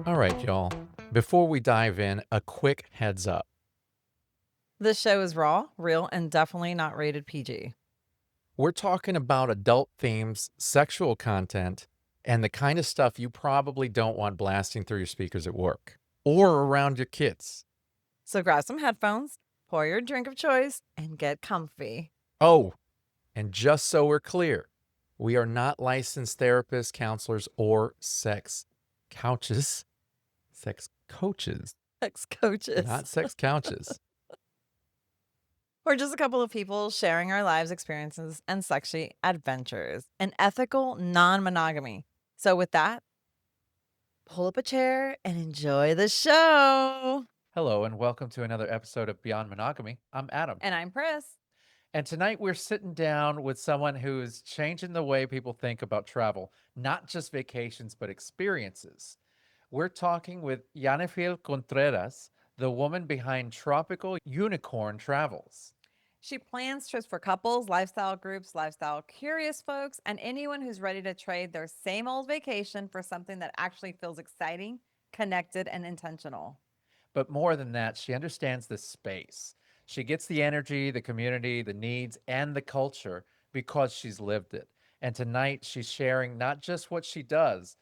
All right, y'all. Before we dive in, a quick heads up. This show is raw, real, and definitely not rated PG. We're talking about adult themes, sexual content, and the kind of stuff you probably don't want blasting through your speakers at work or around your kids. So grab some headphones, pour your drink of choice, and get comfy. Oh, and just so we're clear, we are not licensed therapists, counselors, or sex couches. Sex coaches, Sex coaches. not sex couches. We're just a couple of people sharing our lives experiences and sexy adventures and ethical non-monogamy. So with that, pull up a chair and enjoy the show. Hello, and welcome to another episode of Beyond Monogamy. I'm Adam. And I'm Pris. And tonight we're sitting down with someone who's changing the way people think about travel, not just vacations, but experiences. We're talking with Jhannyphil Contreras, the woman behind Tropical Unicorn Travels. She plans trips for couples, lifestyle groups, lifestyle curious folks, and anyone who's ready to trade their same old vacation for something that actually feels exciting, connected, and intentional. But more than that, she understands the space. She gets the energy, the community, the needs, and the culture because she's lived it. And tonight she's sharing not just what she does,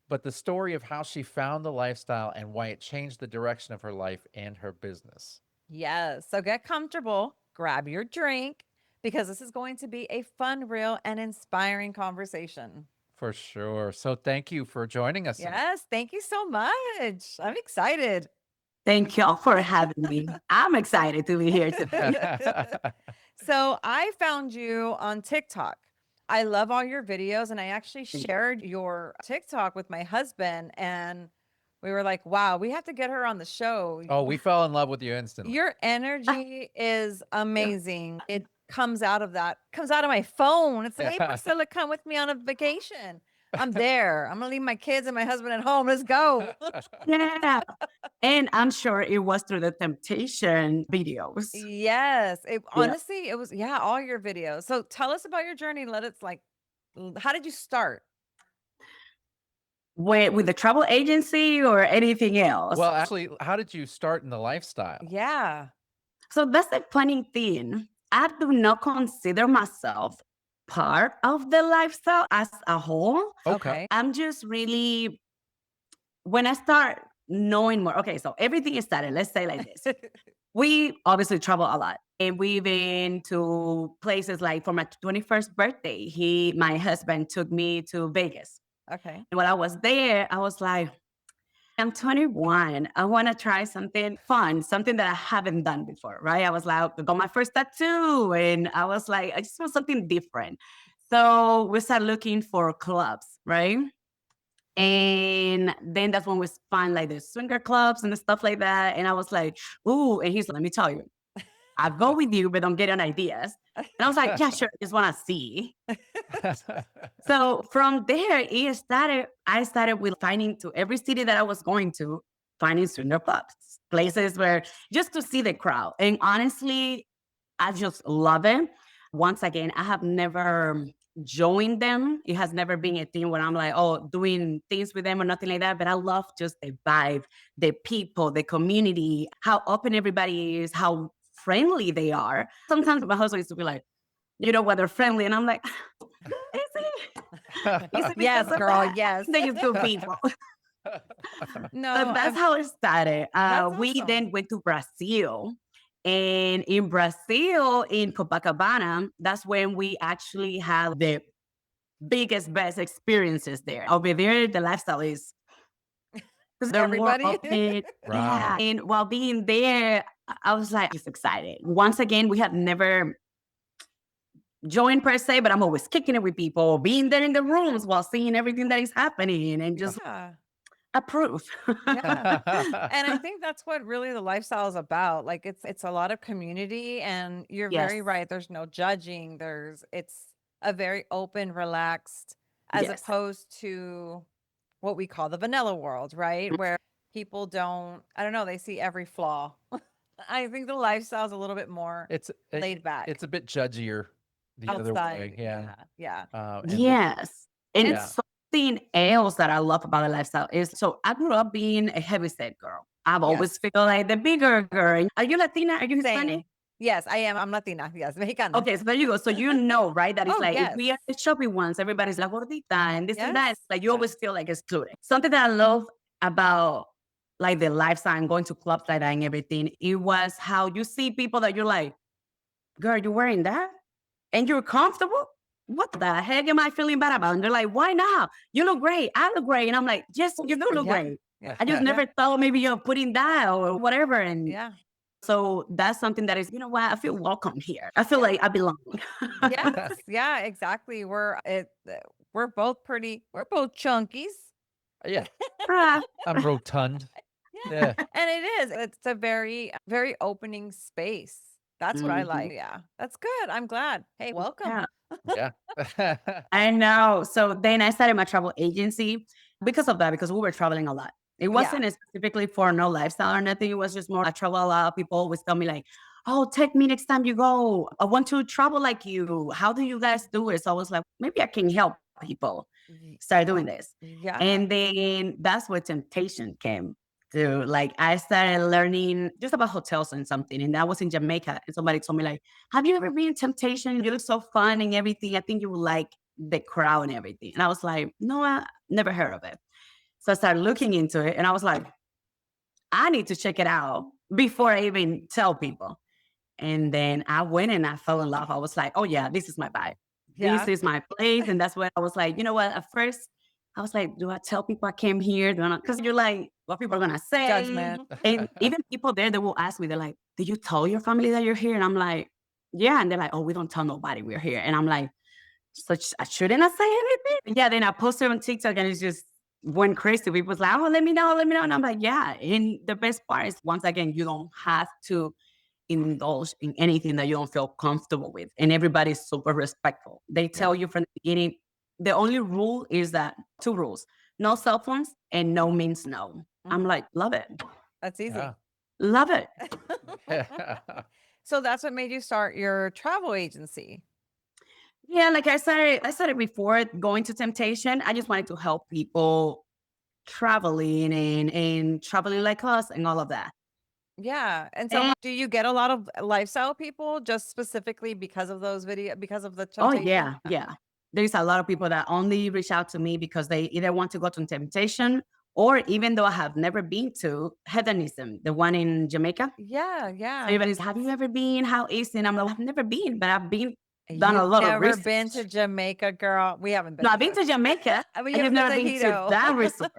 but the story of how she found the lifestyle and why it changed the direction of her life and her business. Yes, so get comfortable, grab your drink, because this is going to be a fun, real, and inspiring conversation. For sure. So thank you for joining us. Yes, thank you so much. I'm excited. Thank y'all for having me. I'm excited to be here today. So I found you on TikTok. I love all your videos, and I actually shared your TikTok with my husband, and we were like, wow, we have to get her on the show. Oh, we fell in love with you instantly. Your energy is amazing. It comes out of my phone. It's like, hey, Priscilla, come with me on a vacation. I'm there. I'm gonna leave my kids and my husband at home. Let's go. Yeah. And I'm sure it was through the Temptation videos. Yes. Yeah. Honestly, it was, all your videos. So tell us about your journey. How did you start? With the travel agency or anything else. Well, actually, how did you start in the lifestyle? Yeah. So that's the funny thing. I do not consider myself part of the lifestyle as a whole. Okay. I'm just really, when I start knowing more, okay, so everything started, let's say like this. We obviously travel a lot. And we've been to places like for my 21st birthday, my husband took me to Vegas. Okay. And when I was there, I was like, I'm 21. I want to try something fun, something that I haven't done before, right? I was like, I got my first tattoo. And I was like, I just want something different. So we started looking for clubs, right? And then that's when we find like the swinger clubs and the stuff like that. And I was like, ooh, and he's like, let me tell you, I'll go with you, but don't get on ideas. And I was like, yeah, sure. I just want to see. So from there, I started with finding to every city that I was going to, finding swinger clubs, places where just to see the crowd. And honestly, I just love it. Once again, I have never joined them. It has never been a thing where I'm like, oh, doing things with them or nothing like that. But I love just the vibe, the people, the community, how open everybody is, how friendly they are. Sometimes my husband used to be like, you know, whether friendly. And I'm like, is it Yes, because of girl. that? Yes. They just good people. No, So that's how it started. That's We awesome. then went to Brazil. And in Brazil, in Copacabana, that's when we actually had the biggest, best experiences there. Over there, the lifestyle is because they're more Everybody. open. Yeah. Right. And while being there, I was like, just excited. Once again, we had never joined per se, but I'm always kicking it with people, being there in the rooms while seeing everything that is happening and just Yeah. approve. Yeah. And I think that's what really the lifestyle is about. Like it's a lot of community, and you're very Yes. right. There's no judging. It's a very open, relaxed, as Yes. opposed to what we call the vanilla world, right? Where people I don't know, they see every flaw. I think the lifestyle is a little bit more It's laid back. It's a bit judgier. the other way. outside. Yeah. Yeah. And the Yes. And And yeah. something else that I love about the lifestyle is so I grew up being a heavyset girl. I've always yes, felt like the bigger girl. Are you Latina? Are you Hispanic? same. Yes, I am. I'm Latina. Yes, Mexicana. Okay, so there you go. So you know, right? That it's Oh, like if yes. we are the chubby ones, everybody's like gordita and this and that. Yes. It's like you always feel like excluded. Something that I love about like the lifestyle and going to clubs like that and everything, it was how you see people that you're like, girl, you're wearing that and you're comfortable. What the heck am I feeling bad about? And they're like, why not? You look great. I look great. And I'm like, yes, you do look Yeah. great. Yeah. I just Yeah. never thought maybe you're putting that or whatever. And Yeah. so that's something that is, you know what? I feel welcome here. I feel like I belong. Yes. Yeah, exactly. We're both we're both chunkies. Yeah. Ah, I'm rotund. Yeah. Yeah. And it is. It's a very, very opening space. That's what I mhm. like. Yeah. That's good. I'm glad. Hey, welcome. Yeah. Yeah. I know. So then I started my travel agency because of that, because we were traveling a lot. It Yeah. wasn't specifically for no lifestyle or nothing. It was just more I travel a lot. People always tell me like, "Oh, take me next time you go. I want to travel like you. How do you guys do it?" So I was like, maybe I can help people Y- start doing this. Yeah. And then that's where temptation came to. Like I started learning just about hotels and something. And that was in Jamaica. And somebody told me, like, have you ever been in Temptation? You look so fun and everything. I think you would like the crowd and everything. And I was like, no, I never heard of it. So I started looking into it and I was like, I need to check it out before I even tell people. And then I went and I fell in love. I was like, oh yeah, this is my vibe. This Yeah. is my place. And that's when I was like, you know what? At first, I was like, do I tell people I came here? Because you're like, what people are gonna say? Judgment. And even people there, they will ask me, they're like, did you tell your family that you're here? And I'm like, yeah. And they're like, oh, we don't tell nobody we're here. And I'm like, so shouldn't I say anything? Yeah. Then I posted on TikTok and it's just went crazy. People was like, oh, let me know, let me know. And I'm like, yeah. And the best part is once again, you don't have to indulge in anything that you don't feel comfortable with. And everybody's super respectful. They Yeah. tell you from the beginning, the only rule is that two rules: no cell phones and no means no. I'm Mhm. like, love it. That's easy. Yeah. Love it. So that's what made you start your travel agency. Yeah, like I started before going to Temptation. I just wanted to help people traveling and traveling like us and all of that. Yeah. And so And do you get a lot of lifestyle people just specifically because of because of the oh temptation? yeah. There's a lot of people that only reach out to me because they either want to go to Temptation or even though I have never been to Hedonism, the one in Jamaica. Yeah, So yeah. everybody's, have you ever been? How is it? And I'm like, I've never been, but I've done a You've lot of never been to research. Jamaica, girl. We haven't been No, I've been either. to Jamaica. But I you have haven't been never to been to Hito. that resort.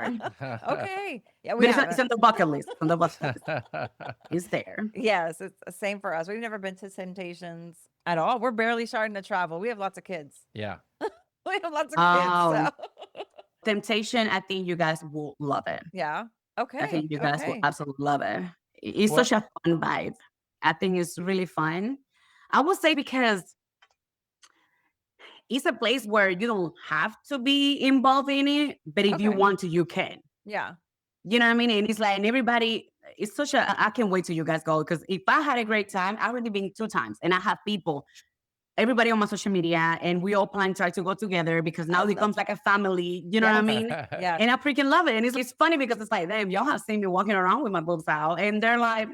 Okay. Yeah, we But it's haven't. on the bucket list. On the bucket list. It's there. Yes, it's the same for us. We've never been to Temptations at all. We're barely starting to travel. We have lots of kids. Yeah. We have lots of kids. Oh, So Temptation, I think you guys will love it. yeah. I Okay. think you guys will Okay. absolutely love it. It's What such a fun vibe. I think it's really fun. I would say because it's a place where you don't have to be involved in it, but if you Okay. want to, you can. Yeah. You know what I mean? And it's like, and everybody, it's such a, I can't wait till you guys go. Because if I had a great time, I've already been 2 times and I have people, everybody on my social media, and we all plan to try to go together because now I it love becomes like a family. You know what I mean? Yes. And I freaking love it. And it's funny because it's like, damn, y'all have seen me walking around with my boobs out. And they're like,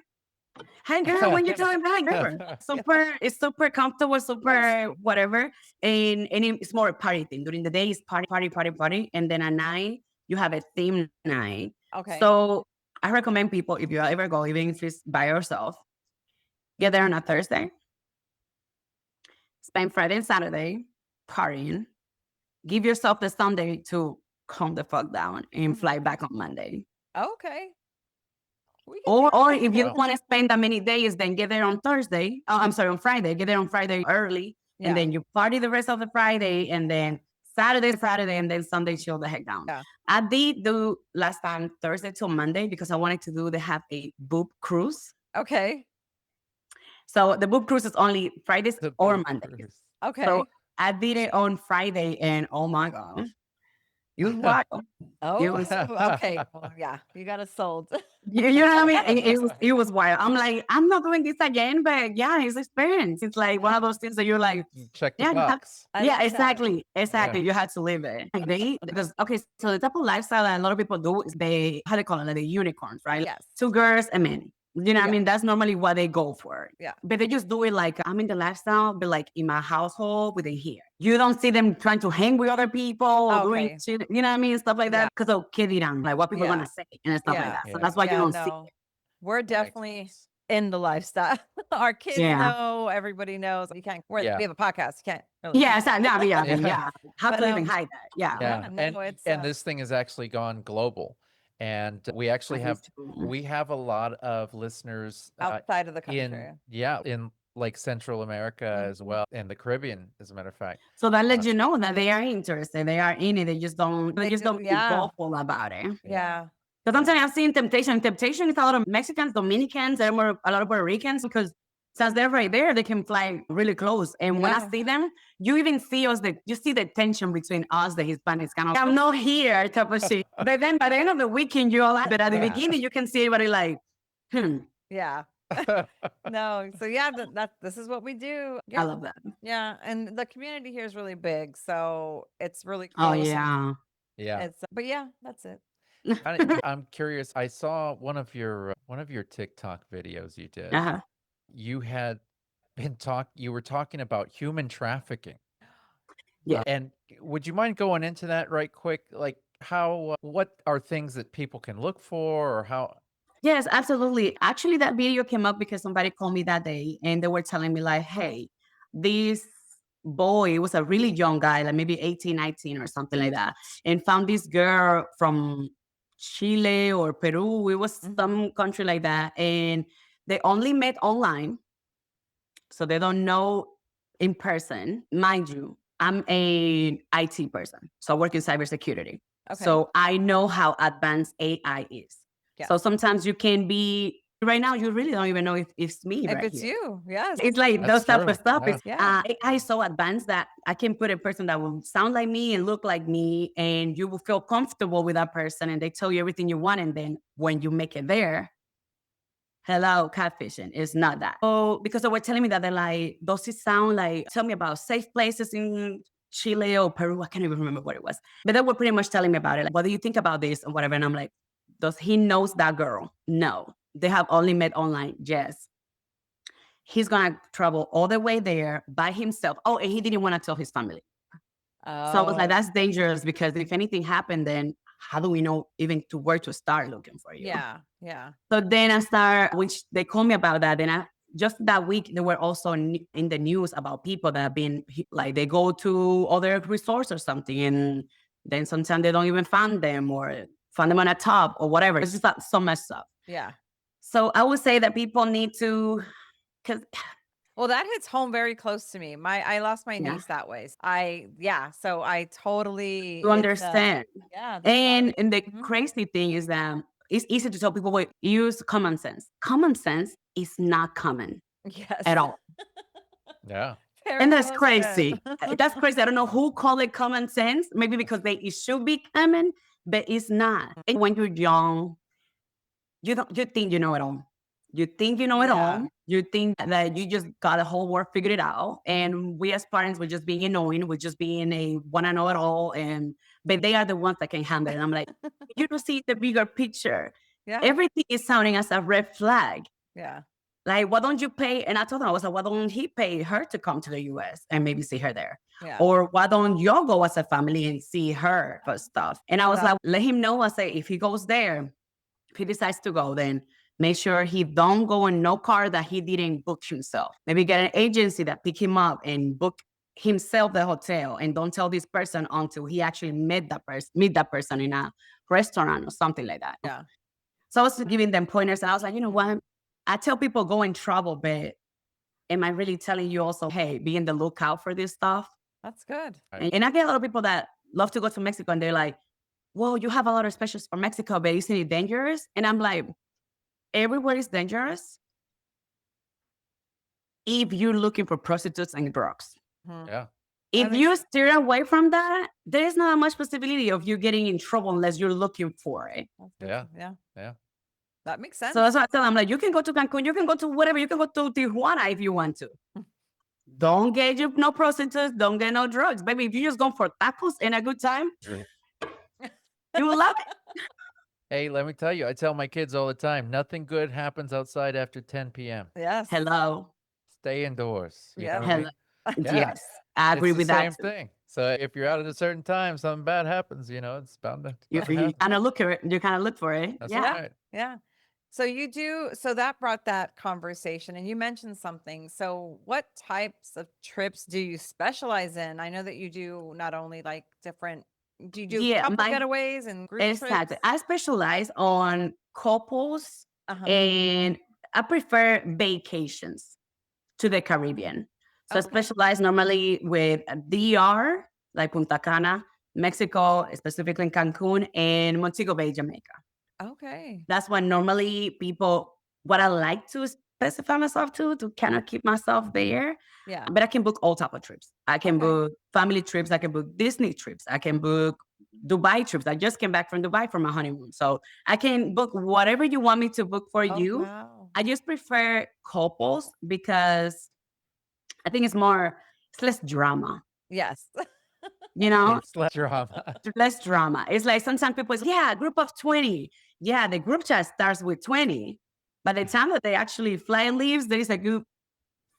hey girl, when you coming back? Girl. It's super comfortable, super whatever. And it's more a party thing. During the day it's party, party, party, party. And then at night, you have a theme night. Okay. So I recommend people, if you ever go, even if it's by yourself, get there on a Thursday, spend Friday and Saturday partying, give yourself the Sunday to calm the fuck down and fly back on Monday. Okay. We can do Or that. if you Well, don't want to spend that many days, then get there on Thursday. Oh, I'm sorry, on Friday. Get there on Friday early, Yeah. and then you party the rest of the Friday, and then Saturday, and then Sunday chill the heck down. Yeah. I did do last time Thursday till Monday because I wanted to do. They have a boob cruise. Okay. So the boob cruise is only Fridays the or boob Mondays. cruise. Okay. So I did it on Friday, and oh my god, it was wild. Oh, It was okay. Well, yeah, you got us sold. You know what I mean? And it was wild. I'm like, I'm not doing this again, but yeah, it's experience. It's like one of those things that you're like, Check the yeah, box. I yeah, love that. exactly. Yeah. You had to live it. Like because okay, so the type of lifestyle that a lot of people do is they, how they call it, like the unicorns, right? Yes. 2 girls, a man. You know what I Yeah. mean? That's normally what they go for. Yeah. But they just do it like, I'm in the lifestyle, but like in my household within here. You don't see them trying to hang with other people or doing Okay. shit, you know what I mean? Stuff like Yeah. that. Because of kidding, like what people are Yeah. gonna say and stuff like Yeah. that. So Yeah. that's why you Yeah, don't see no. it. We're Makes definitely sense. in the lifestyle. Our kids Yeah. know, everybody knows. You can't, Yeah. we have a podcast. You can't really. Yeah, exactly. I mean, Yeah. yeah. How But, to even hide that? Yeah. Yeah. no, it's And this thing has actually gone global. And we actually That have is true. we have a lot of listeners outside of the in country. in like Central America as Mhm. well, and the Caribbean, as a matter of fact. So that lets you know that they are interested. They are in it. They just don't They do, be yeah. vocal about it. Yeah. Because I'm telling you, I've seen Temptation. Temptation is a lot of Mexicans, Dominicans, there are a lot of Puerto Ricans because since they're right there, they can fly really close. And when I Yeah. see them, you even see you see the tension between us, the Hispanics, kind of, I'm not here type of shit. But then by the end of the weekend, you're like, but at the Yeah. beginning, you can see everybody like, Yeah. No. So yeah, this is what we do. I Yeah. love that. Yeah. And the community here is really big. So it's really Oh, close. yeah. Yeah. But yeah, that's it. I'm curious. I saw one of your TikTok videos you did. Uh-huh. You had you were talking about human trafficking. Yeah. And would you mind going into that right quick? Like how what are things that people can look for, or how? Yes, absolutely. Actually, that video came up because somebody called me that day and they were telling me, like, hey, this boy was a really young guy, like maybe 18, 19 or something like that, and found this girl from Chile or Peru. It was Mhm. some country like that. And they only met online. So they don't know in person. Mind you, I'm a IT person. So I work in cybersecurity. Okay. So I know how advanced AI is. Yeah. So sometimes you can be right now, you really don't even know if it's me If right it's here. you, yes. It's like That's those type true. of stuff. Yeah. It's Yeah. AI is so advanced that I can put a person that will sound like me and look like me, and you will feel comfortable with that person, and they tell you everything you want. And then when you make it there, hello, catfishing. It's not that. Oh, because they were telling me that they're like, does it sound like, tell me about safe places in Chile or Peru? I can't even remember what it was. But they were pretty much telling me about it. Like, what do you think about this or whatever? And I'm like, does he knows that girl? No. They have only met online. Yes. He's going to travel all the way there by himself. Oh, and he didn't want to tell his family. So I was like, Oh, that's dangerous because if anything happened, then how do we know even to where to start looking for you? yeah. Yeah. So then which they called me about that. Then just that week, they were also in the news about people that have been like, they go to other resorts or something, and then sometimes they don't even find them or find them on a top or whatever. It's just like so much stuff. Yeah. So I would say that people need to, because Well, that hits home very close to me. I lost my Yeah. niece that way. So I totally you understand. yeah. And the Mhm. crazy thing is that it's easy to tell people, wait, use common sense. Common sense is not common Yes. at all. Yeah. Very And that's well crazy. said. That's crazy. I don't know who call it common sense. Maybe because it should be common, but it's not. And when you're young, you think you know it all. You think you know it Yeah. all. You think that you just got the whole world figured it out. And we as parents, we're just being annoying. We're just being a wanna know it all. But they are the ones that can handle it. And I'm like, you don't see the bigger picture. Yeah. Everything is sounding as a red flag. Yeah. Like, why don't you pay? And I told him, I was like, why don't he pay her to come to the US and maybe see her there? Yeah. Or why don't y'all go as a family and see her for stuff? And I was Yeah. like, let him know. I say, if he goes there, if he decides to go, then make sure he don't go in no car that he didn't book himself. Maybe get an agency that pick him up and book himself the hotel, and don't tell this person until he actually meet that person in a restaurant or something like that. Yeah. So I was giving them pointers, and I was like, you know what? I tell people go in trouble, but am I really telling you also, hey, be in the lookout for this stuff? That's good. And I get a lot of people that love to go to Mexico, and they're like, well, you have a lot of specials for Mexico, but isn't it dangerous? And I'm like, everywhere is dangerous if you're looking for prostitutes and drugs. Mhm. Yeah. If makes you steer away from that, there is not much possibility of you getting in trouble unless you're looking for it. That's good. Yeah. Yeah. Yeah. That makes sense. So that's what I tell them. I'm like, you can go to Cancun, you can go to whatever, you can go to Tijuana if you want to. Don't get you no prostitutes, don't get no drugs. Baby, if you just go for tacos and a good time, you will love it. Hey, let me tell you, I tell my kids all the time, nothing good happens outside after 10 p.m. Yes. Hello. Stay indoors. You know what I Hello. mean? Yeah. Yes. I agree It's the with same that. Too. thing. So if you're out at a certain time, something bad happens, it's bound to You happen. kind of look for it. You kind of look for it. That's Yeah. right. Yeah. So that brought that conversation, and you mentioned something. So what types of trips do you specialize in? I know that you do not only like different, do you do Yeah. couple getaways and group Exactly. trips? I specialize on couples and I prefer vacations to the Caribbean. So I Okay. specialize normally with DR, like Punta Cana, Mexico, specifically in Cancun, and Montego Bay, Jamaica. Okay. That's what normally what I like to specify myself to kind of keep myself there. Yeah. But I can book all type of trips. I can Okay. book family trips. I can book Disney trips. I can book Dubai trips. I just came back from Dubai for my honeymoon. So I can book whatever you want me to book for Oh, you. wow. I just prefer couples because I think it's less drama. Yes. It's less drama. Less drama. It's like sometimes people say, yeah, a group of 20. Yeah, the group chat starts with 20. By the time that they actually fly and leaves, there is a group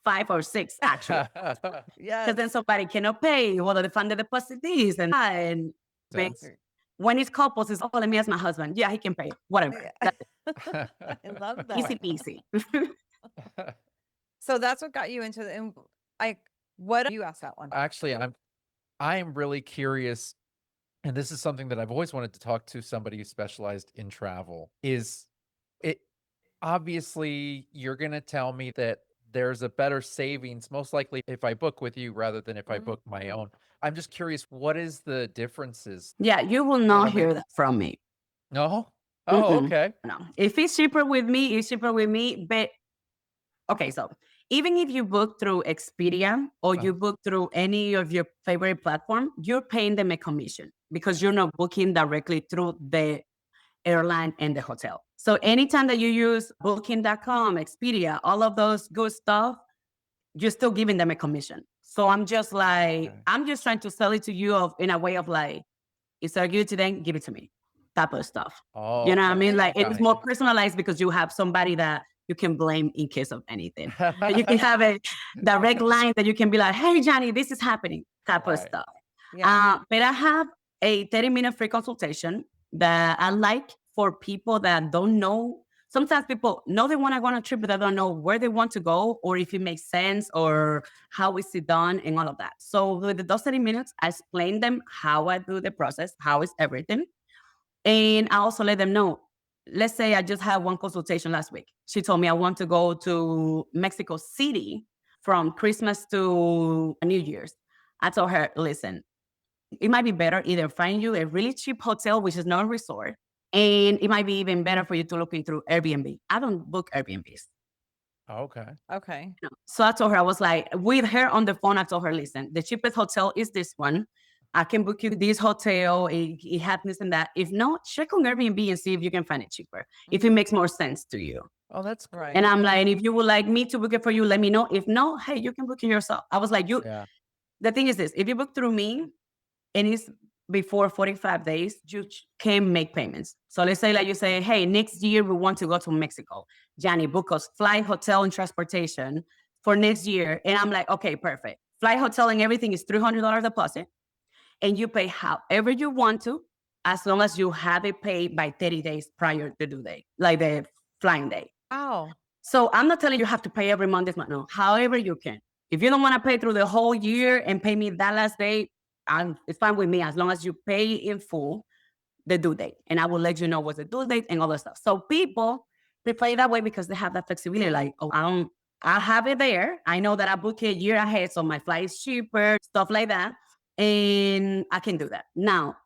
5 or 6 actually. Because Yes. then somebody cannot pay, what the fund the deposit is, and Sense. when it's couples, it's let me ask my husband. Yeah, he can pay. Whatever. Yeah. I love that. Easy peasy. So that's what got you into the what you asked that one? Actually, I am really curious, and this is something that I've always wanted to talk to somebody who specialized in travel. Is it obviously you're going to tell me that there's a better savings, most likely if I book with you rather than if I book my own. I'm just curious, what is the differences? Yeah, you will not hear that from me. No? Oh, okay. No. If it's cheaper with me, it's cheaper with me. But okay, so even if you book through Expedia or you book through any of your favorite platform, you're paying them a commission because you're not booking directly through the airline and the hotel. So anytime that you use booking.com, Expedia, all of those good stuff, you're still giving them a commission. So I'm just like, I'm just trying to sell it to you in a way of like, it's a good today, give it to me type of stuff. Oh, you know what I mean? Like got it's it. more personalized because you have somebody that you can blame in case of anything. You can have a direct line that you can be like, hey, Johnny, this is happening type of stuff. Yeah. But I have a 30-minute free consultation that I like for people that don't know. Sometimes people know they want to go on a trip, but they don't know where they want to go or if it makes sense or how is it done and all of that. So with those 30 minutes, I explain them how I do the process, how is everything. And I also let them know, let's say I just had one consultation last week. She told me I want to go to Mexico City from Christmas to New Year's. I told her, listen, it might be better either find you a really cheap hotel, which is not a resort, and it might be even better for you to look through Airbnb. I don't book Airbnbs. Okay. Okay. So I told her, I was like, with her on the phone, I told her, listen, the cheapest hotel is this one. I can book you this hotel. It happens and that. If not, check on Airbnb and see if you can find it cheaper. If it makes more sense to you. Oh, that's cool. Right. And I'm like, and if you would like me to book it for you, let me know. If no, hey, you can book it yourself. I was like, the thing is this, if you book through me and it's before 45 days, you can make payments. So let's say like you say, hey, next year we want to go to Mexico. Johnny, book us flight, hotel, and transportation for next year. And I'm like, okay, perfect. Flight, hotel, and everything is $300 deposit. And you pay however you want to, as long as you have it paid by 30 days prior to due date, like the flying day. Oh. So I'm not telling you have to pay every month this month. No, however you can. If you don't want to pay through the whole year and pay me that last day, it's fine with me as long as you pay in full the due date. And I will let you know what's the due date and all that stuff. So people, they play that way because they have that flexibility. Like, oh, I have it there. I know that I book it a year ahead, so my flight is cheaper, stuff like that. And I can do that. Now,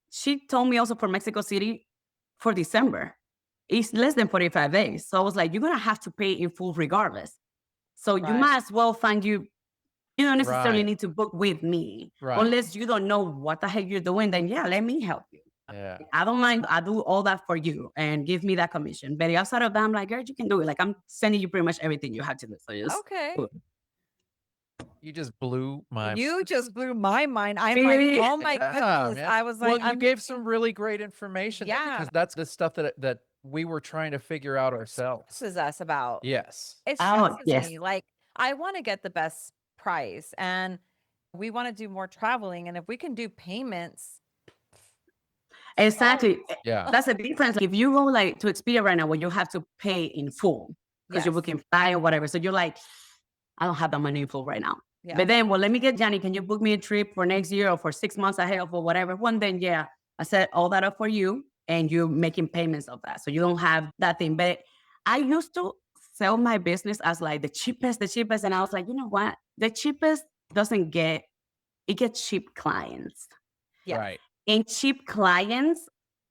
she told me also for Mexico City for December. It's less than 45 days. So I was like, you're going to have to pay in full regardless. So you might as well find you don't necessarily need to book with me. Right. Unless you don't know what the heck you're doing, then yeah, let me help you. Yeah. I don't mind. I do all that for you and give me that commission. But outside of that, I'm like, girl, you can do it. Like I'm sending you pretty much everything you have to do. So just Okay. do it. You just blew my You just blew my mind. I'm like, Really? oh my Yeah, goodness. man. I was Well, like, you gave some really great information there Yeah. because that's the stuff that we were trying to figure out ourselves. stresses us about. Yes. It Oh, stresses yes. me. Like, I want to get the best price and we want to do more traveling. And if we can do payments, Exactly. Yeah. That's the difference. Like, if you go like to Expedia right now, where you have to pay in full because you're Yes. booking fly or whatever. So you're like, I don't have that money in full right now. Yeah. But then, well, let me get Johnny. Can you book me a trip for next year or for 6 months ahead or whatever? One, then yeah, I set all that up for you, and you're making payments of that, so you don't have that thing. But I used to sell my business as like the cheapest, and I was like, you know what? The cheapest doesn't get it gets cheap clients. Yes. Right. And cheap clients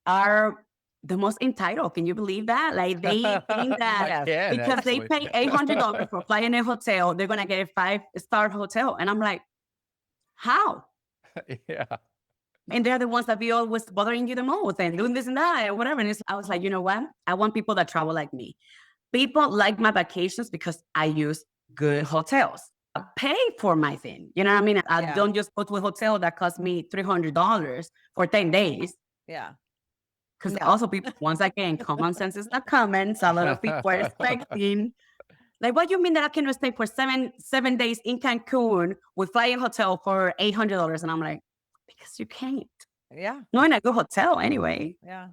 are the most entitled. Can you believe that? Like they think that I can, because they actually. pay $800 for flying in a hotel, they're gonna get a 5-star hotel. And I'm like, how? Yeah. And they're the ones that be always bothering you the most and doing this and that and whatever. And I was like, you know what? I want people that travel like me. People like my vacations because I use good hotels. I pay for my thing. You know what I mean? I Yeah. don't just go to a hotel that costs me $300 for 10 days. Yeah. Because No. also people, once again, common sense is not common. So a lot of people are expecting, like, what do you mean that I can stay for seven days in Cancun with flying hotel for $800? And I'm like, because you can't. Yeah. Not in a good hotel anyway. Yeah.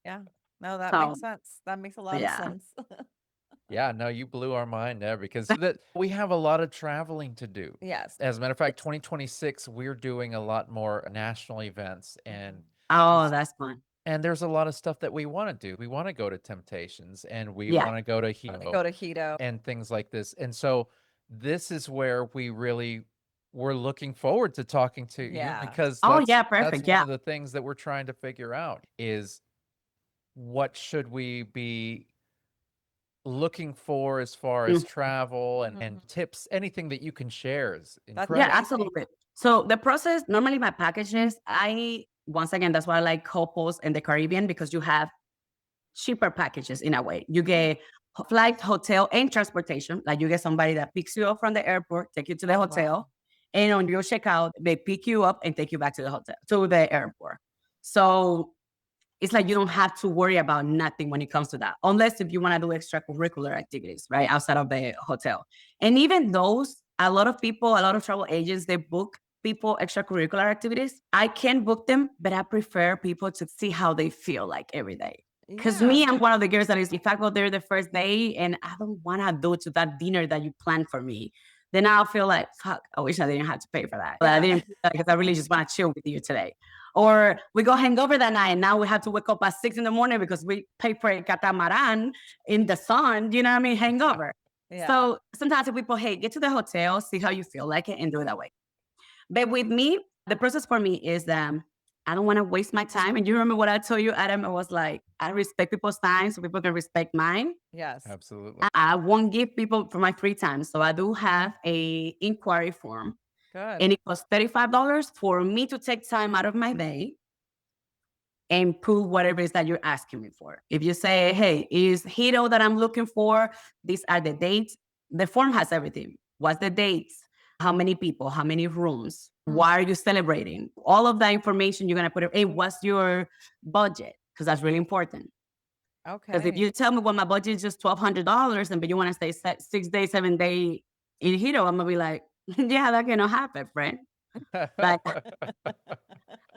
Yeah. No, that So, makes sense. That makes a lot yeah. of sense. Yeah, no, you blew our mind there because that we have a lot of traveling to do. Yes. As a matter of fact, 2026, we're doing a lot more national events Oh, that's fun. and there's a lot of stuff that we want to do. We want to go to Temptations and we Yeah. want to go to Go to Hito. and things like this. And so this is where we're looking forward to talking to Yeah. you because Oh, that's yeah, perfect. one Yeah. of the things that we're trying to figure out is what should we be looking for as far as travel and tips, anything that you can share is That's Yeah, incredible. amazing. absolutely. So the process, normally my packages, once again, that's why I like couples in the Caribbean because you have cheaper packages in a way. You get flight, hotel, and transportation. Like you get somebody that picks you up from the airport, take you to the Oh, hotel, wow. and on your checkout, they pick you up and take you back to the hotel, to the airport. So it's like you don't have to worry about nothing when it comes to that, unless if you want to do extracurricular activities, right, outside of the hotel. And even those, a lot of travel agents, they book people extracurricular activities. I can book them, but I prefer people to see how they feel like every day. Because Yeah. me, I'm one of the girls that is, if I go there the first day and I don't want to go to that dinner that you planned for me, then I'll feel like, fuck, I wish I didn't have to pay for that. But I didn't, because I really just want to chill with you today. Or we go hangover that night and now we have to wake up at 6 a.m. because we pay for a catamaran in the sun, you know what I mean? Hangover. Yeah. So sometimes people, hey, get to the hotel, see how you feel like it and do it that way. But with me, the process for me is that I don't want to waste my time. And you remember what I told you, Adam? I was like, I respect people's time so people can respect mine. Yes. Absolutely. I won't give people for my free time. So I do have a inquiry form. Good. And it costs $35 for me to take time out of my day and prove whatever it is that you're asking me for. If you say, hey, is Hito that I'm looking for? These are the dates. The form has everything. What's the dates? How many people? How many rooms? Why are you celebrating? All of that information you're going to put it. Hey, what's your budget? Because that's really important. Because if Okay. you tell me, well, my budget is just $1,200 but you want to stay 6 days, 7 days in Hito, I'm going to be like, yeah, that cannot happen, friend. Like,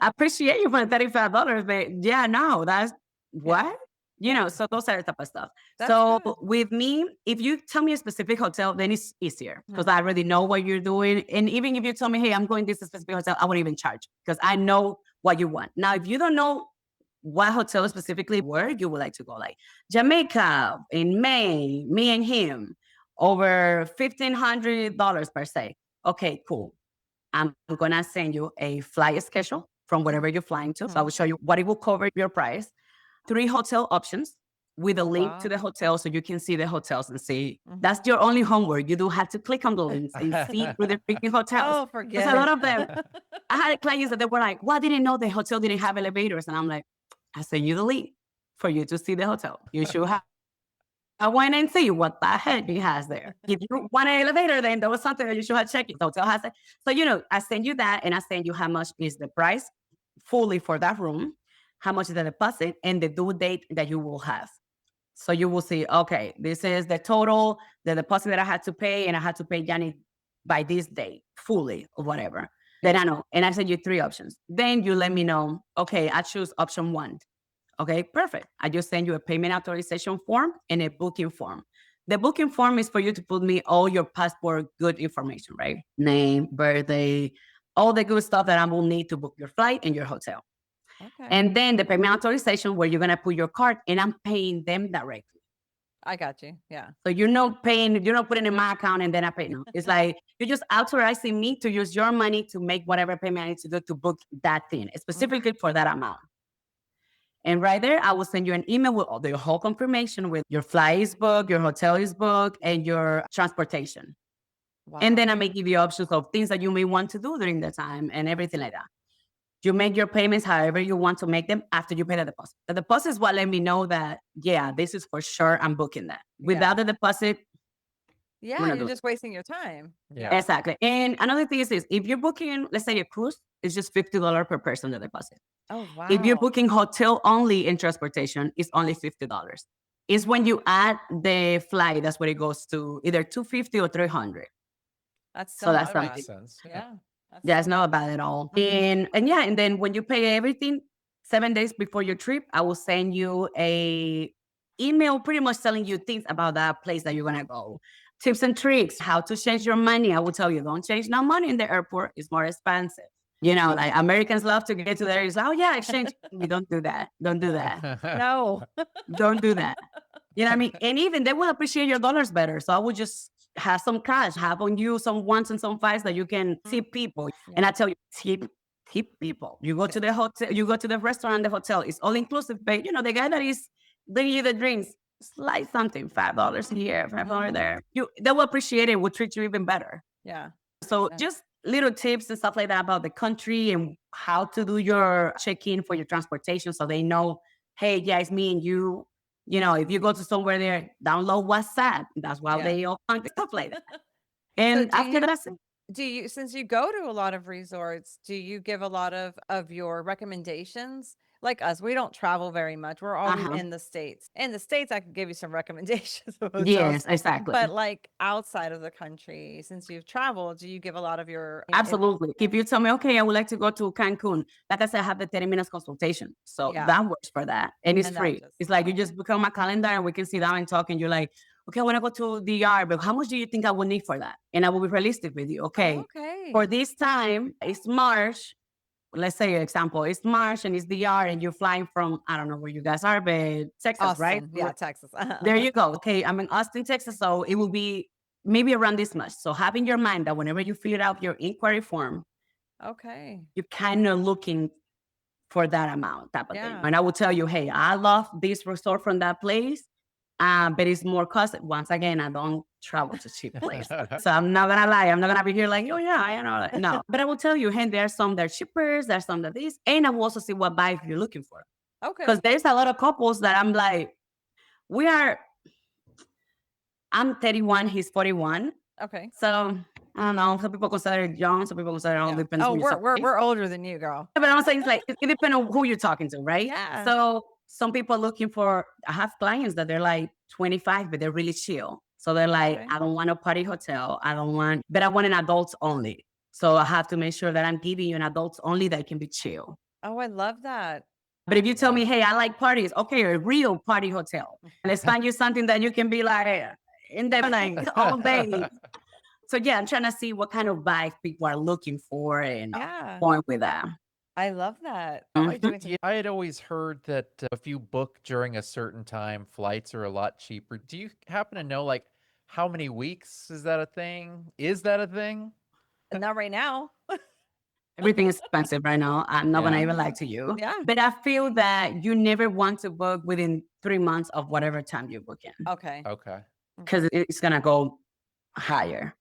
I appreciate you for the $35, but yeah, no, that's what? You know, so those are the type of stuff. That's so good. with me, if you tell me a specific hotel, then it's easier because I already know what you're doing. And even if you tell me, hey, I'm going to this specific hotel, I won't even charge because I know what you want. Now, if you don't know what hotel specifically where you would like to go, like Jamaica in May, me and him, over $1,500 per se. Okay, cool. I'm going to send you a flight schedule from wherever you're flying to. So I will show you what it will cover your price. 3 hotel options with a link to the hotel so you can see the hotels and see. That's your only homework. You do have to click on the links and see through the freaking hotels. Oh, forget Because a lot of them, I had clients that they were like, well, I didn't know the hotel didn't have elevators. And I'm like, I sent you the link for you to see the hotel. You should have. I went and see what the heck it has there. If you want an elevator, then there was something that you should have checked. The hotel has it. So, I send you that and I send you how much is the price fully for that room, how much is the deposit, and the due date that you will have. So you will see, okay, this is the total, the deposit that I had to pay, and I had to pay Jhanny by this date, fully or whatever. Then I know. And I send you 3 options. Then you let me know, okay, I choose option 1. Okay, perfect. I just send you a payment authorization form and a booking form. The booking form is for you to put me all your passport good information, right? Name, birthday, all the good stuff that I will need to book your flight and your hotel. Okay. And then the payment authorization where you're going to put your card and I'm paying them directly. I got you. Yeah. So you're not putting in my account and then I pay. No, it's like you're just authorizing me to use your money to make whatever payment I need to do to book that thing, specifically for that amount. And right there, I will send you an email with all the whole confirmation with your flight is booked, your hotel is booked, and your transportation. Wow. And then I may give you options of things that you may want to do during the time and everything like that. You make your payments however you want to make them after you pay the deposit. The deposit is what let me know that, yeah, this is for sure I'm booking that. Without the deposit, yeah, you're just wasting your time. Yeah. Exactly. And another thing is this, if you're booking, let's say a cruise, it's just $50 per person, the deposit. Oh, wow. If you're booking hotel only in transportation, it's only $50. It's when you add the flight, that's where it goes to either $250 or $300. That's So that's That something. makes sense. Yeah. Yeah, it's not bad at all. And then when you pay everything 7 days before your trip, I will send you a email pretty much telling you things about that place that you're gonna go. Tips and tricks, how to change your money. I will tell you, don't change no money in the airport. It's more expensive. Like Americans love to get to there. It's like, oh yeah, exchange. We don't do that. Don't do that. No. Don't do that. You know what I mean? And even they will appreciate your dollars better. So I would just have some cash, have on you some ones and some fives that you can tip people. And I tell you, tip people. You go to the hotel, you go to the restaurant, the hotel, it's all inclusive. But the guy that is bringing you the drinks, slide something, $5 here, $5 there. They will appreciate it, will treat you even better. Yeah. So just little tips and stuff like that about the country and how to do your check-in for your transportation so they know, hey, yeah, it's me and you. If you go to somewhere there, download WhatsApp. That's why they all find stuff like that. And after that, since you go to a lot of resorts, do you give a lot of your recommendations? Like us, we don't travel very much. We're always in the States. In the States, I could give you some recommendations of hotels. Yes, exactly. But like outside of the country, since you've traveled, do you give a lot of your... Absolutely. If you tell me, okay, I would like to go to Cancun, like I said, I have the 30 minutes consultation. So that works for that. And it's free. It's like you just book on my calendar and we can sit down and talk and you're like, okay, I want to go to DR, but how much do you think I will need for that? And I will be realistic with you. Okay. For this time, it's March. Let's say an example, it's March and it's DR and you're flying from, I don't know where you guys are, but Texas, Austin, right? Yeah, Texas. There you go. Okay, I'm in Austin, Texas. So it will be maybe around this much. So have in your mind that whenever you fill out your inquiry form, you're kind of looking for that amount type of thing. And I will tell you, hey, I love this resort from that place. But it's more cost. Once again, I don't travel to cheap places. So I'm not going to lie. I'm not going to be here like, oh yeah, I know. No, but I will tell you, hey, there are some that are cheaper. There's some that this. And I will also see what vibe you're looking for. Okay. Because there's a lot of couples that I'm like, I'm 31, he's 41. Okay. So I don't know. Some people consider it young. Some people consider it all depends. Oh, we're older than you, girl. But I'm saying it's like, it depends on who you're talking to, right? Yeah. So some people are looking for, I have clients that they're like 25, but they're really chill. So they're like, I don't want a party hotel. But I want an adults only. So I have to make sure that I'm giving you an adults only that can be chill. Oh, I love that. But if you tell me, hey, I like parties, okay, a real party hotel. Let's find you something that you can be like in the night all day. So yeah, I'm trying to see what kind of vibe people are looking for and point with that. I love that. I had always heard that if you book during a certain time, flights are a lot cheaper. Do you happen to know, like, how many weeks is that a thing? Is that a thing? Not right now. Everything is expensive right now. I'm not going to even lie to you. Yeah. But I feel that you never want to book within 3 months of whatever time you book in. Okay. Okay. Because it's going to go higher.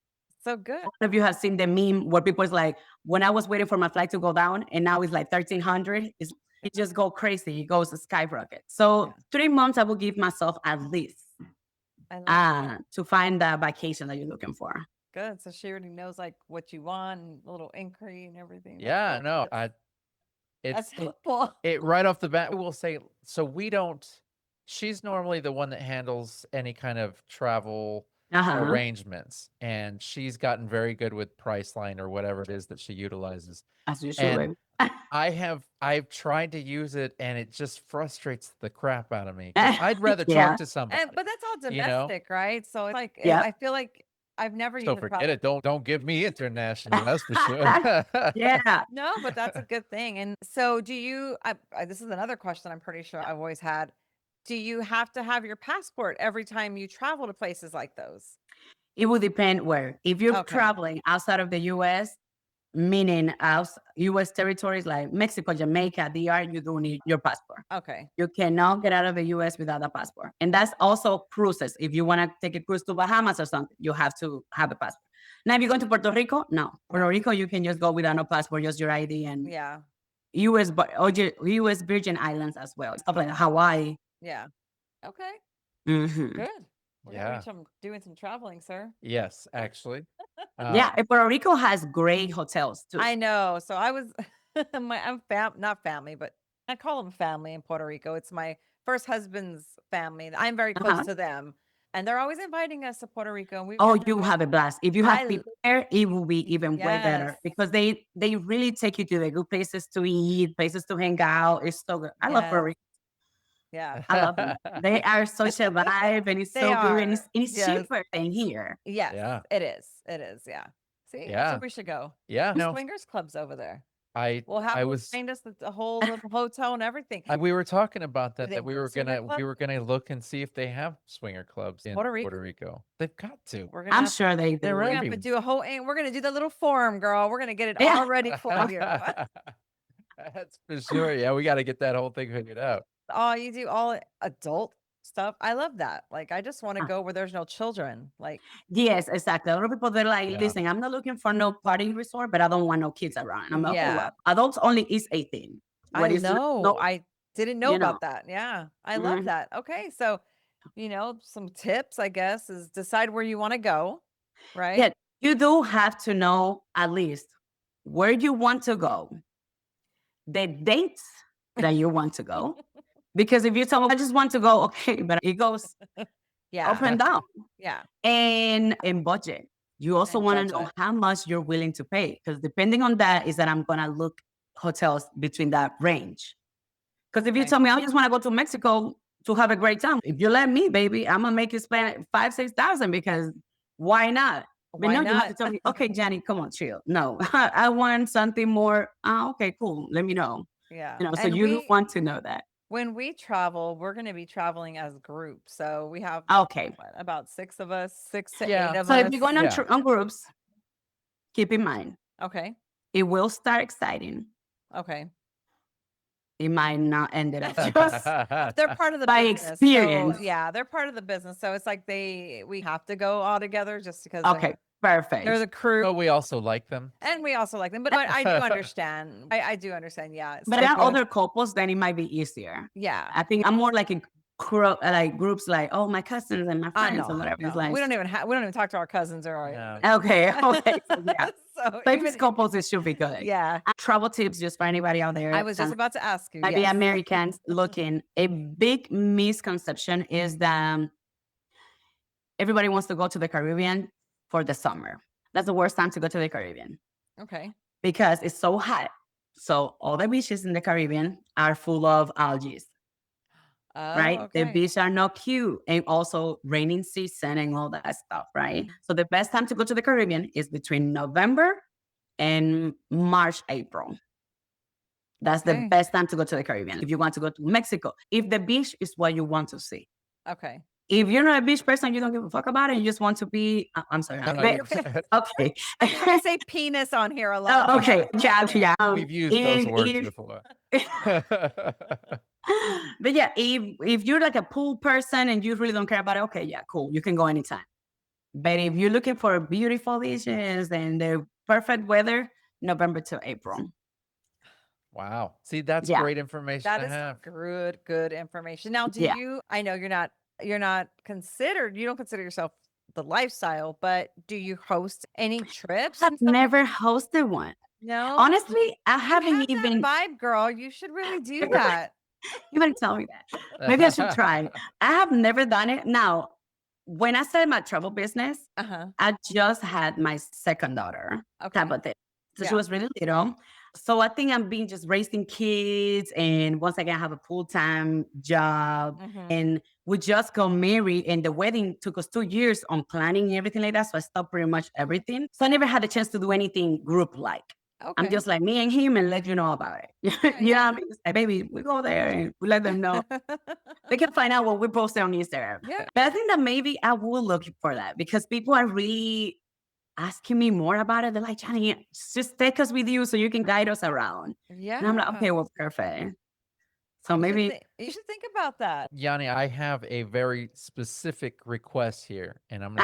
So good. If you have seen the meme where people's like, when I was waiting for my flight to go down and now it's like 1300, it just go crazy. It goes to skyrocket. So Yeah. 3 months I will give myself at least I love to find the vacation that you're looking for. good. So she already knows like what you want and a little inquiry and everything. That's Yeah, so no, good. it's That's helpful. it right off the bat, we'll say, so we don't she's normally the one that handles any kind of travel Uh-huh. arrangements, and she's gotten very good with Priceline or whatever it is that she utilizes. As you And should. I've tried to use it, and it just frustrates the crap out of me 'cause I'd rather Yeah. talk to somebody, But that's all you know? domestic, right? So it's like Yep. I feel like I've never So used a forget it. Don't give me international, that's for sure. Yeah. No, but that's a good thing. And so, do you? This is another question I'm pretty sure I've always had. Do you have to have your passport every time you travel to places like those? It will depend where. If you're Okay. traveling outside of the US, meaning US territories like Mexico, Jamaica, DR, you do need your passport. Okay. You cannot get out of the US without a passport. And that's also cruises. If you want to take a cruise to Bahamas or something, you have to have a passport. Now, if you're going to Puerto Rico, no. Puerto Rico, you can just go without no passport, just your ID and Yeah. US Virgin Islands as well. Stuff like Hawaii. Yeah. Okay. Mhm. Good. We're gonna Yeah. be doing some traveling, sir. Yes, actually. Yeah, and Puerto Rico has great hotels too. I know. So I was I'm not family, but I call them family in Puerto Rico. It's my first husband's family. I'm very close Uh-huh. to them. And they're always inviting us to Puerto Rico. And we Oh, you have a blast. If you I have people there, it will be even way better Yes. because they really take you to the good places to eat, places to hang out. It's so good. I love Puerto Yes. Rico. Yeah. I love them. They are such a vibe and it's They so good and are. it's Yes. cheaper than here. Yes, Yeah. it is. It is. Yeah. See, that's Yeah. where we should go. Yeah, no, Swingers clubs over there. I We'll have I them was find us the whole little hotel and everything. we were talking about Do that, they that we have a were swinger gonna club? look and see if they have swinger clubs in Puerto Rico? Puerto Rico. They've got to. We're gonna I'm have sure they do. They're we're gonna have to everywhere. do a whole we're gonna do the little forum, girl. We're gonna get it Yeah. all ready for you. That's for sure. Yeah, we gotta get that whole thing figured out. Oh, you do all adult stuff. I love that. Like I just want to Ah. go where there's no children. Like Yes, exactly. A lot of people they're like, Yeah. listen, I'm not looking for no party resort, but I don't want no kids around. And I'm like, okay, Yeah. well, adults only is 18. I What is know. no, I didn't know you about know. that. Yeah. I love Mhm. that. Okay. So, some tips, I guess, is decide where you want to go, right? Yeah, you do have to know at least where you want to go, the dates that you want to go. Because if you tell me I just want to go, okay, but it goes up Yeah. and down. Yeah. And in budget. You also And want to know budget. how much you're willing to pay. Because depending on that is that I'm gonna look hotels between that range. Because if you Okay. tell me I just want to go to Mexico to have a great time, if you let me, baby, I'm gonna make you spend 5,000-6,000 because why not? But Why no, you have to not? tell me, okay, Jhanny, come on, chill. No, I want something more. Okay, cool. Let me know. Yeah. So And you want to know that. when we travel, we're going to be traveling as groups. So we have Okay. about 6 of us, 6 to 8 Yeah. of So us. if you're going on, Yeah. on groups, keep in mind, Okay. it will start exciting. Okay. It might not end it up just They're part of the by business. experience. So, yeah, they're part of the business. So it's like we have to go all together just because Okay, perfect. they're the crew. But we also like them. And we also like them. But I do understand. I do understand. Yeah. But there are other couples, then it might be easier. Yeah. I think I'm more like in groups like, oh, my cousins and my friends No, or whatever. no. It's like, we don't even talk to our cousins or our No. okay. So, yeah. So But if it's couples, it should be good. yeah. Travel tips just for anybody out there. I was just about to ask you. maybe Yes. Americans looking. A big misconception is that everybody wants to go to the Caribbean for the summer. That's the worst time to go to the Caribbean Okay. because it's so hot. So all the beaches in the Caribbean are full of algae, Oh, right? The okay. beaches are not cute, and also raining season and all that stuff, right? So the best time to go to the Caribbean is between November and March, April. That's the Okay. best time to go to the Caribbean. If you want to go to Mexico, if the beach is what you want to see. Okay. If you're not a beach person, you don't give a fuck about it. You just want to be. I'm sorry. No, no, but- you're good. okay. I say penis on here a lot. Oh, okay. Yeah. We've used those words if- before. But yeah, if you're like a pool person and you really don't care about it, okay, yeah, cool. You can go anytime. But if you're looking for beautiful beaches and the perfect weather, November to April. Wow. See, that's Yeah, great information That to is have. good information. Now, yeah. I know you're not considered, you don't consider yourself the lifestyle, but do you host any trips I've and stuff like never hosted one. no? Honestly, I You have haven't that even. vibe, girl. You should really do that. You better tell me that. Maybe I should try. I have never done it. Now, when I started my travel business, Uh-huh. I just had my second daughter type Okay. of thing. So she Yeah. was really little. So I think I'm being just raising kids. And once again, I have a full-time job. Mhm. And we just got married. And the wedding took us 2 years on planning and everything like that. So I stopped pretty much everything. So I never had a chance to do anything group-like. I'm Okay. just like me and him and let you know about it. Yeah, You know what yeah. I mean? It's like, baby, we go there and we let them know. They can find out what we posted on Instagram. Yeah. But I think that maybe I will look for that because people are really asking me more about it. They're like, Johnny, just take us with you so you can guide us around. And I'm like, Yeah. okay, well, perfect. So maybe, You should think about that. Yanni, I have a very specific request here, and uh I'm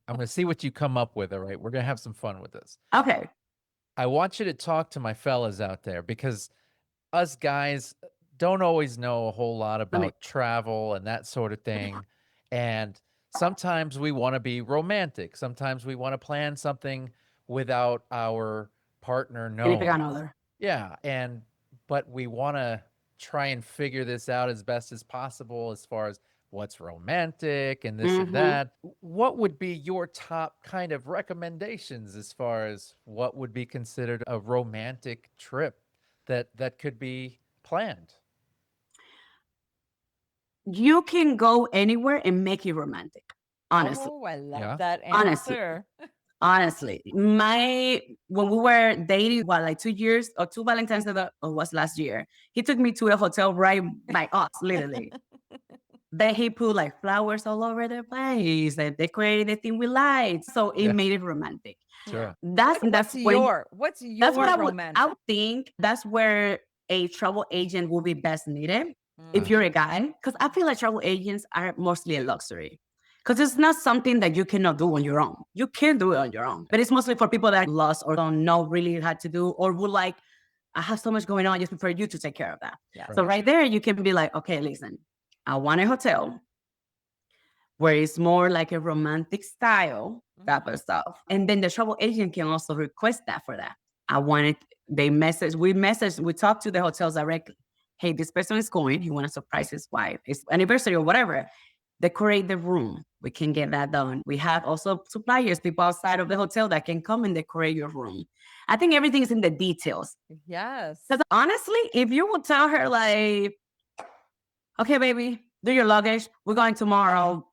gonna see what you come up with. All right, we're gonna have some fun with this. okay. I want you to talk to my fellas out there because us guys don't always know a whole lot Let me, about travel and that sort of thing. And sometimes we want to be romantic. Sometimes we want to plan something without our partner significant knowing. other. Yeah, but we want to try and figure this out as best as possible as far as what's romantic and this and Mm-hmm. that. What would be your top kind of recommendations as far as what would be considered a romantic trip that could be planned? You can go anywhere and make it romantic. Honestly. Oh, I love Yeah. that Honestly. answer. Honestly, when we were dating, what, like 2 years or two Valentine's Day that was last year, he took me to a hotel right by us, literally. Then he put like flowers all over the place and decorated the thing with lights. So it Yeah, made it romantic. Yeah. sure. That's Like, that's when what's that's what your I romantic? would think that's where a travel agent will be best needed if Uh, you're a guy. Because I feel like travel agents are mostly a luxury. Because it's not something that you cannot do on your own. You can do it on your own. But it's mostly for people that lost or don't know really how to do or would like, I have so much going on, I just prefer you to take care of that. Yeah. So Right. right there, you can be like, okay, listen, I want a hotel where it's more like a romantic style type of stuff. And then the travel agent can also request that for that. I want it, we talk to the hotels directly. Hey, this person is going, he want to surprise his wife, his anniversary or whatever. Decorate the room. We can get that done. We have also suppliers, people outside of the hotel that can come and decorate your room. I think everything is in the details. Yes. Because honestly, if you would tell her like, okay, baby, do your luggage. We're going tomorrow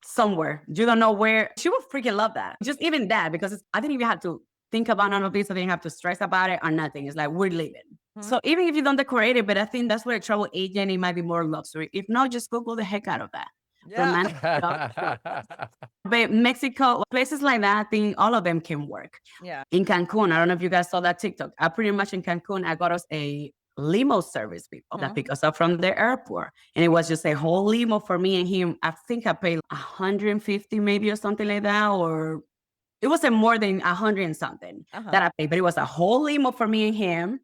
somewhere. You don't know where. She would freaking love that. Just even that, because I didn't even have to think about none of this. I didn't have to stress about it or nothing. It's like, we're leaving. Mhm. So even if you don't decorate it, but I think that's where a travel agent, it might be more luxury. If not, just Google the heck out of that. Yeah. Romantic stuff, sure. But Mexico, places like that, I think all of them can work. Yeah. In Cancun, I don't know if you guys saw that TikTok. I pretty much in Cancun, I got us a limo service people that pick us up from the airport. And it was just a whole limo for me and him. I think I paid 150 maybe or something like that. Or it wasn't more than 100 and something that I paid, but it was a whole limo for me and him.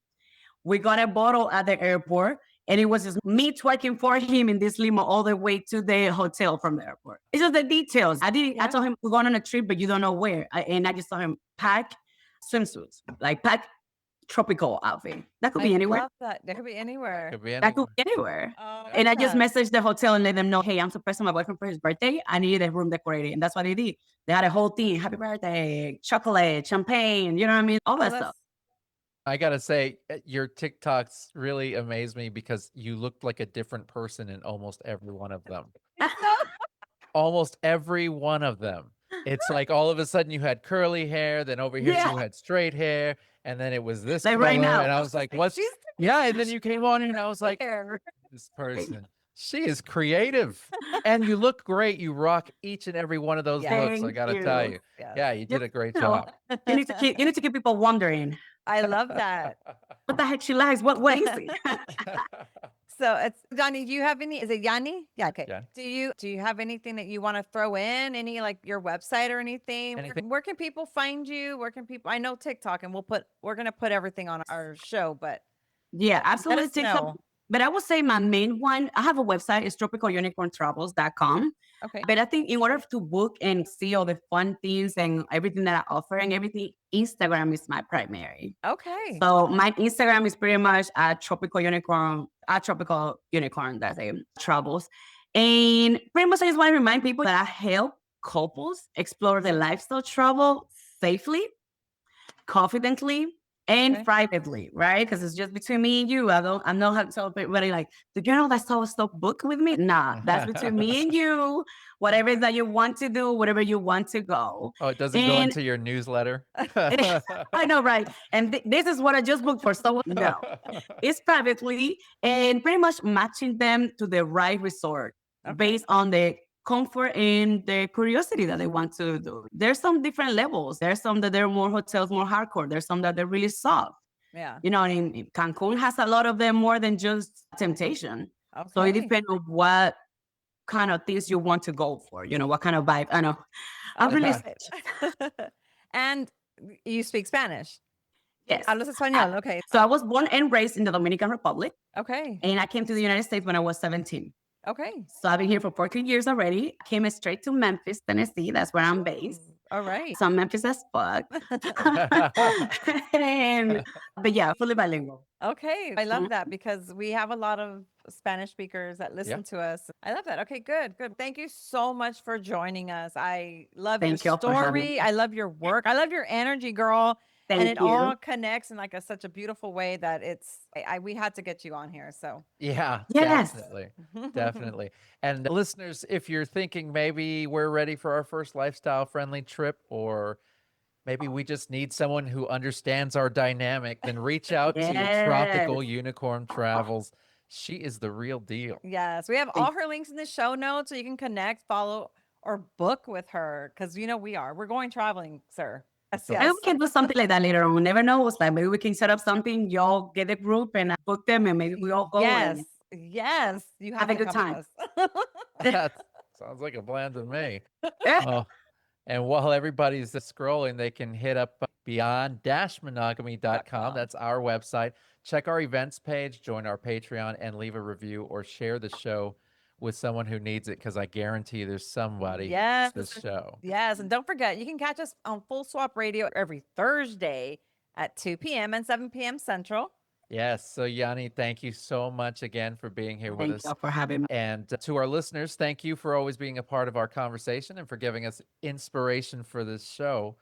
We got a bottle at the airport. And it was just me twerking for him in this limo all the way to the hotel from the airport. It's just the details. I Yeah. told him we're going on a trip, but you don't know where. And I just told him pack swimsuits, like pack tropical outfit. That could be anywhere. Love that. That could be anywhere. Could be That could anywhere. be anywhere. Oh, And I just yeah. messaged the hotel and let them know, hey, I'm surprising my boyfriend for his birthday. I needed a room decorated. And that's what they did. They had a whole thing. Happy birthday, chocolate, champagne, you know what I mean? All that Oh, stuff. I gotta say, your TikToks really amaze me because you looked like a different person in almost every one of them. Almost every one of them. It's like all of a sudden you had curly hair, then over here Yeah. you had straight hair, and then it was this Like color, right now. and I was like, "What's?" She's Yeah, and then you came on and I was like, there. "This person, she is creative, and you look great. You rock each and every one of those Yeah. looks. I Thank gotta tell you. you, Yes. yeah, you did a great You know, job." you need to keep people wondering I love that. what the heck she likes. What is it? So it's Johnny. Do you have any? Is it Yanni? Yeah. Okay. Yeah. Do you have anything that you want to throw in? Any like your website or anything? Anything? Where can people find you? Where can people? I know TikTok, and we're gonna put everything on our show, but Yeah, let absolutely. us TikTok. know. But I would say my main one, I have a website, it's tropicalunicorntravels.com. Okay. But I think in order to book and see all the fun things and everything that I offer and everything, Instagram is my primary. Okay. So my Instagram is pretty much at tropical unicorn, that's a travels. And pretty much I just want to remind people that I help couples explore the lifestyle travel safely, confidently, and Okay. privately, right? Because it's just between me and you. I'm not having to tell everybody like, do you know that so stop book with me? Nah, that's between me and you. Whatever it is that you want to do, whatever you want to go. Oh, it doesn't go into your newsletter? I know, right? And this is what I just booked for. So no, it's privately and pretty much matching them to the right resort based on the comfort and the curiosity that they want to do. There's some different levels. There's some that they're more hotels, more hardcore. There's some that they're really soft. Yeah. You know, in Cancun has a lot of them more than just Temptation. Okay. So it depends on what kind of things you want to go for. You know, what kind of vibe. I know. I'm really And you speak Spanish. yes. Hablas español. Okay. So I was born and raised in the Dominican Republic. Okay. And I came to the United States when I was 17. Okay. So I've been here for 14 years already. Came straight to Memphis, Tennessee. That's where I'm based. All right. So I'm Memphis as fuck. But yeah, fully bilingual. Okay. I love that because we have a lot of Spanish speakers that listen to us. I love that. Okay, good. Thank you so much for joining us. I love Thank your y'all for having story. me. I love your work. I love your energy, girl. Thank and it you. all connects in like such a beautiful way that we had to get you on here. So Yeah, Yes. definitely. Definitely. And listeners, if you're thinking maybe we're ready for our first lifestyle friendly trip, or maybe we just need someone who understands our dynamic, then reach out to Tropical Yes. Unicorn Travels. She is the real deal. yes, we have all her links in the show notes so you can connect, follow, or book with her because we're going traveling, sir. Yes, Maybe yes. we can do something like that later on. We never know. It's like maybe we can set up something. Y'all get a group and book them, and maybe we all go Yes, and yes. You have have a to good come with time. us. That sounds like a plan to me. Oh, and while everybody's scrolling, they can hit up beyond-monogamy.com. That's our website. Check our events page, join our Patreon, and leave a review or share the show with someone who needs it, because I guarantee there's somebody Yes. this show. Yes, and don't forget, you can catch us on Full Swap Radio every Thursday at 2 p.m. and 7 p.m. Central. Yes. So, Yanni, thank you so much again for being here with Thank us. y'all for having me. And to our listeners, thank you for always being a part of our conversation and for giving us inspiration for this show.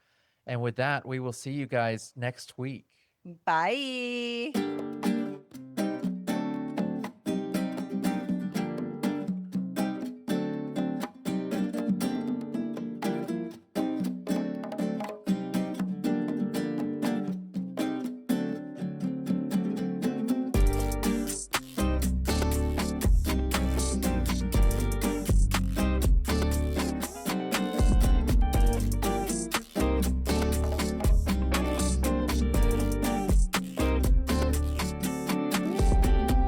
And with that, we will see you guys next week. Bye.